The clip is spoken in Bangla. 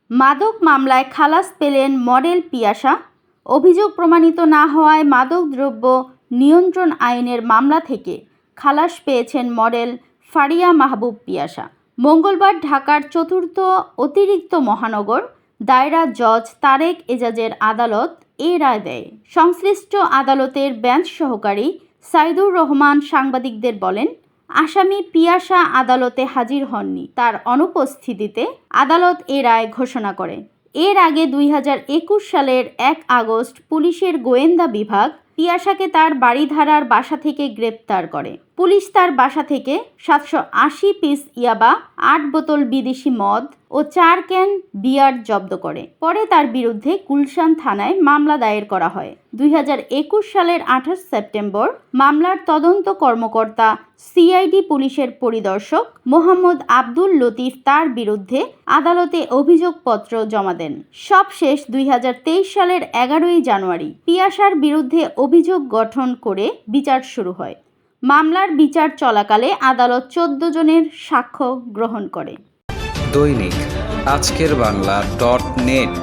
মাদক মামলায় খালাস পেলেন মডেল পিয়াসা। অভিযোগ প্রমাণিত না হওয়ায় মাদকদ্রব্য নিয়ন্ত্রণ আইনের মামলা থেকে খালাস পেয়েছেন মডেল ফারিয়া মাহবুব পিয়াসা। মঙ্গলবার ঢাকার চতুর্থ অতিরিক্ত মহানগর দায়রা জজ তারেক এজাজের আদালত এ রায় দেয়। সংশ্লিষ্ট আদালতের বেঞ্চ সহকারী সাইদুর রহমান সাংবাদিকদের বলেন, আসামি পিয়াসা আদালতে হাজির হননি। তার অনুপস্থিতিতে আদালত এ রায় ঘোষণা করে। এর আগে 2021 সালের 1 আগস্ট পুলিশের গোয়েন্দা বিভাগ পিয়াসাকে তার বাড়িধারার বাসা থেকে গ্রেপ্তার করে। পুলিশ তার বাসা থেকে 780 পিস ইয়াবা, 8 বোতল বিদেশি মদ ও 4 ক্যান বিয়ার জব্দ করে। পরে তার বিরুদ্ধে গুলশান থানায় মামলা দায়ের করা হয়। 2021 সালের 28 সেপ্টেম্বর মামলার তদন্ত কর্মকর্তা সিআইডি পুলিশের পরিদর্শক মোহাম্মদ আব্দুল লতিফ তার বিরুদ্ধে আদালতে অভিযোগপত্র জমা দেন। সবশেষ 2023 সালের 11 জানুয়ারি পিয়াসার বিরুদ্ধে অভিযোগ গঠন করে বিচার শুরু হয়। মামলার বিচার চলাকালে আদালত 14 জনের সাক্ষ্য গ্রহণ করে। দৈনিক আজকের বাংলা .net